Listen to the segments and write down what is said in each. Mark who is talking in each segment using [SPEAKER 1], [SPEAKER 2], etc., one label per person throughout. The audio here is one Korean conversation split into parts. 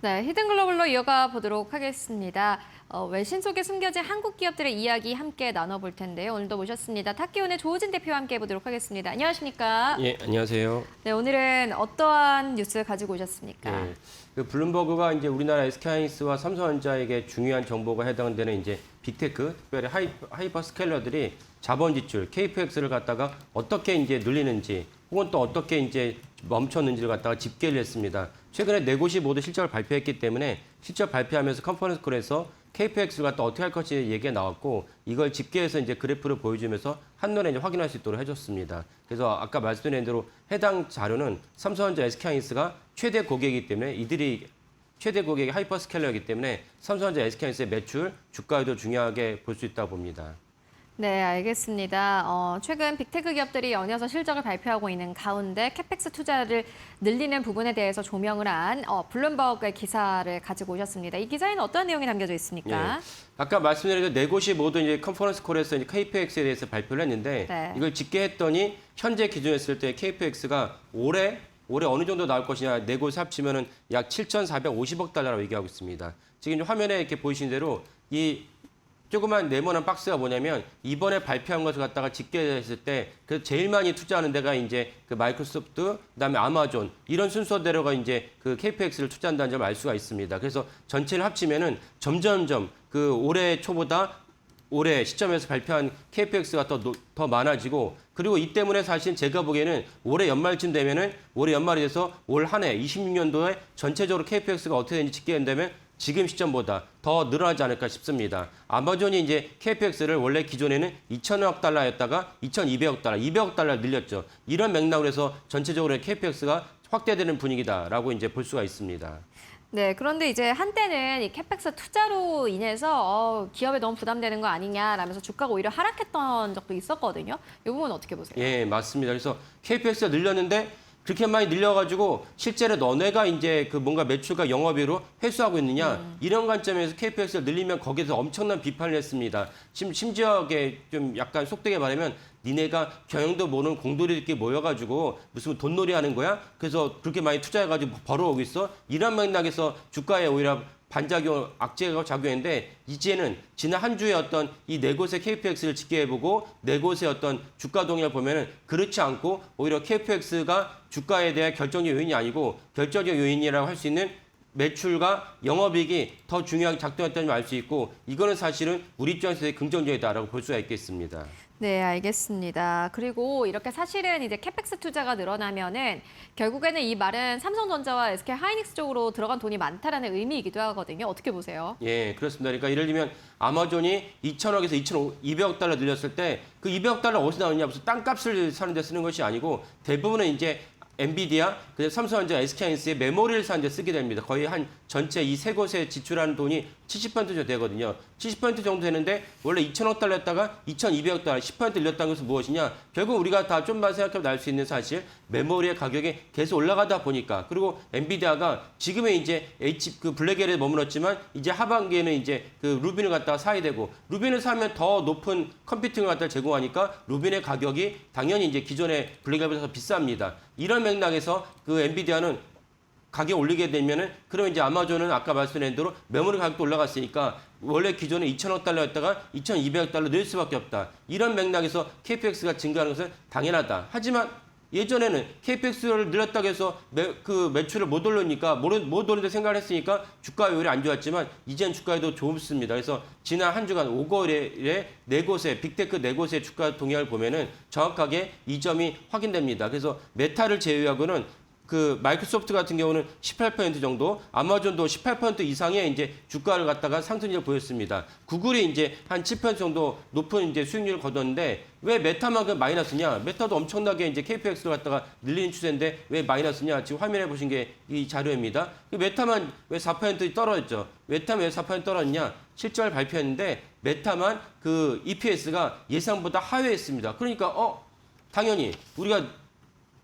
[SPEAKER 1] 네, 히든글로벌로 이어가 보도록 하겠습니다. 외신 속에 숨겨진 한국 기업들의 이야기 함께 나눠볼 텐데요. 오늘도 모셨습니다. 타키온의 조우진 대표와 함께 해보도록 하겠습니다. 안녕하십니까?
[SPEAKER 2] 예, 안녕하세요.
[SPEAKER 1] 네, 오늘은 어떠한 뉴스 가지고 오셨습니까?
[SPEAKER 2] 예, 그 블룸버그가 이제 우리나라 SK하이닉스와 삼성전자에게 중요한 정보가 해당되는 이제 빅테크, 특별히 하이퍼스케일러들이 자본 지출, KPX를 갖다가 어떻게 이제 늘리는지, 혹은 또 어떻게 이제 멈췄는지를 갖다가 집계를 했습니다. 최근에 네 곳이 모두 실적을 발표했기 때문에 실적 발표하면서 컨퍼런스 콜에서 KPX를 갖다 어떻게 할 것인지 얘기가 나왔고, 이걸 집계해서 이제 그래프를 보여주면서 한눈에 이제 확인할 수 있도록 해줬습니다. 그래서 아까 말씀드린 대로 해당 자료는 삼성전자, SK하이닉스가 최대 고객이기 때문에 이들이 최대 고객이 하이퍼스케일러이기 때문에 삼성전자, SK하이닉스의 매출, 주가에도 중요하게 볼 수 있다고 봅니다.
[SPEAKER 1] 네, 알겠습니다. 최근 빅테크 기업들이 연이어서 실적을 발표하고 있는 가운데 캐펙스 투자를 늘리는 부분에 대해서 조명을 한 블룸버그의 기사를 가지고 오셨습니다. 이 기사에는 어떤 내용이 담겨져 있습니까?
[SPEAKER 2] 예. 아까 말씀드린 네 곳이 모두 이제 컨퍼런스 콜에서 이제 KPX에 대해서 발표를 했는데,
[SPEAKER 1] 네.
[SPEAKER 2] 이걸 집계했더니 현재 기준으로 했을 때 KPX가 올해 어느 정도 나올 것이냐, 네 곳 합치면은 약 7,450억 달러라고 얘기하고 있습니다. 지금 화면에 이렇게 보이신 대로 이 조그만 네모난 박스가 뭐냐면, 이번에 발표한 것을 갖다가 집계했을 때 그 제일 많이 투자하는 데가 이제 그 마이크로소프트, 그다음에 아마존, 이런 순서대로가 이제 그 KPX를 투자한다는 점을 알 수가 있습니다. 그래서 전체를 합치면은 점점점 그 올해 초보다 올해 시점에서 발표한 KPX가 더 많아지고, 그리고 이 때문에 사실 제가 보기에는 올해 연말쯤 되면은, 올해 연말이 돼서 올 한 해 26년도에 전체적으로 KPX가 어떻게 되는지 집계된다면 지금 시점보다 더 늘어나지 않을까 싶습니다. 아마존이 이제 KPX를 원래 기존에는 2,000억 달러였다가 2,200억 달러, 200억 달러 늘렸죠. 이런 맥락으로 해서 전체적으로 KPX가 확대되는 분위기다라고 이제 볼 수가 있습니다.
[SPEAKER 1] 네, 그런데 이제 한때는 이 캐펙스 투자로 인해서 기업에 너무 부담되는 거 아니냐라면서 주가가 오히려 하락했던 적도 있었거든요. 이 부분은 어떻게 보세요?
[SPEAKER 2] 예, 맞습니다. 그래서 KPX가 늘렸는데 그렇게 많이 늘려가지고 실제로 너네가 이제 그 뭔가 매출과 영업이익으로 회수하고 있느냐, 이런 관점에서 KPX를 늘리면 거기서 엄청난 비판을 했습니다. 심지어게 좀 약간 속되게 말하면, 니네가 경영도 모르는 공돌이들끼리 모여가지고 무슨 돈놀이 하는 거야? 그래서 그렇게 많이 투자해가지고 벌어오고 있어? 이런 맥락에서 주가에 오히려 반작용, 악재가 작용했는데, 이제는 지난 한 주의 어떤 이 네 곳의 KPX를 집계해보고 네 곳의 어떤 주가 동향을 보면은 그렇지 않고, 오히려 KPX가 주가에 대한 결정적 요인이 아니고 결정적 요인이라고 할 수 있는 매출과 영업이익이 더 중요하게 작동했다는 걸 알 수 있고, 이거는 사실은 우리 입장에서 긍정적이다라고 볼 수가 있겠습니다.
[SPEAKER 1] 네, 알겠습니다. 그리고 이렇게 사실은 이제 캐펙스 투자가 늘어나면은 결국에는 이 말은 삼성전자와 SK하이닉스 쪽으로 들어간 돈이 많다라는 의미이기도 하거든요. 어떻게 보세요?
[SPEAKER 2] 예, 그렇습니다. 그러니까 예를 들면 아마존이 2,000억에서 2,200억 달러 늘렸을 때 그 200억 달러 어디서 나오느냐, 무슨 땅값을 사는 데 쓰는 것이 아니고 대부분은 이제 엔비디아, 그다음에 삼성전자, SK하이닉스의 메모리를 사는 데 쓰게 됩니다. 거의 한 전체 이 세 곳에 지출하는 돈이 70% 정도 되거든요. 70% 정도 되는데 원래 2,000억 달러였다가 2,200억 달러, 10% 늘렸다는 것은 무엇이냐? 결국 우리가 다 좀만 생각해보면 알 수 있는 사실, 메모리의 가격이 계속 올라가다 보니까, 그리고 엔비디아가 지금은 이제 그 블랙엘에 머물렀지만 이제 하반기에는 이제 그 루빈을 갖다가 사야 되고, 루빈을 사면 더 높은 컴퓨팅을 갖다가 제공하니까 루빈의 가격이 당연히 이제 기존의 블랙엘보다 더 비쌉니다. 이런 맥락에서 그 엔비디아는 가격 올리게 되면은, 그러면 이제 아마존은 아까 말씀드린 대로 메모리 가격도 올라갔으니까 원래 기존에 2,000억 달러였다가 2,200억 달러 늘 수밖에 없다. 이런 맥락에서 KPX가 증가하는 것은 당연하다. 하지만 예전에는 KPX를 늘렸다고 해서 그 매출을 못 올리니까, 못 올린다 생각을 했으니까 주가가 오히려 안 좋았지만, 이제는 주가에도 좋습니다. 그래서 지난 한 주간 5개월에 네 곳의 빅테크 네 곳의 주가 동향을 보면은 정확하게 이 점이 확인됩니다. 그래서 메타를 제외하고는 그 마이크로소프트 같은 경우는 18% 정도, 아마존도 18% 이상의 이제 주가를 갖다가 상승률을 보였습니다. 구글이 이제 한 7% 정도 높은 이제 수익률을 거뒀는데, 왜 메타만큼 마이너스냐? 메타도 엄청나게 이제 KPX를 갖다가 늘리는 추세인데 왜 마이너스냐? 지금 화면에 보신 게 이 자료입니다. 그 메타만 왜 4% 떨어졌죠? 메타만 왜 4% 떨어졌냐? 실적을 발표했는데 메타만 그 EPS가 예상보다 하회했습니다. 그러니까 당연히 우리가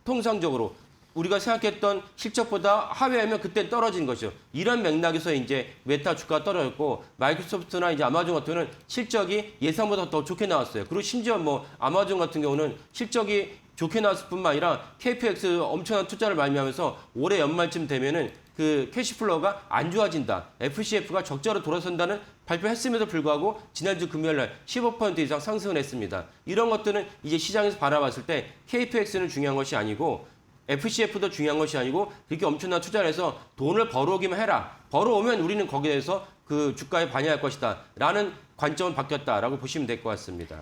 [SPEAKER 2] 통상적으로 우리가 생각했던 실적보다 하회하면 그때 떨어진 것이죠. 이런 맥락에서 이제 메타 주가가 떨어졌고, 마이크로소프트나 이제 아마존 같은 경우는 실적이 예상보다 더 좋게 나왔어요. 그리고 심지어 뭐 아마존 같은 경우는 실적이 좋게 나왔을 뿐만 아니라 KPX 엄청난 투자를 많이 하면서 올해 연말쯤 되면은 그 캐시플로우가 안 좋아진다. FCF가 적자로 돌아선다는 발표했음에도 불구하고 지난주 금요일 날 15% 이상 상승을 했습니다. 이런 것들은 이제 시장에서 바라봤을 때 KPX는 중요한 것이 아니고 FCF도 중요한 것이 아니고 그렇게 엄청난 투자를 해서 돈을 벌어오기만 해라. 벌어오면 우리는 거기에 대해서 그 주가에 반영할 것이다. 라는 관점은 바뀌었다라고 보시면 될 것 같습니다.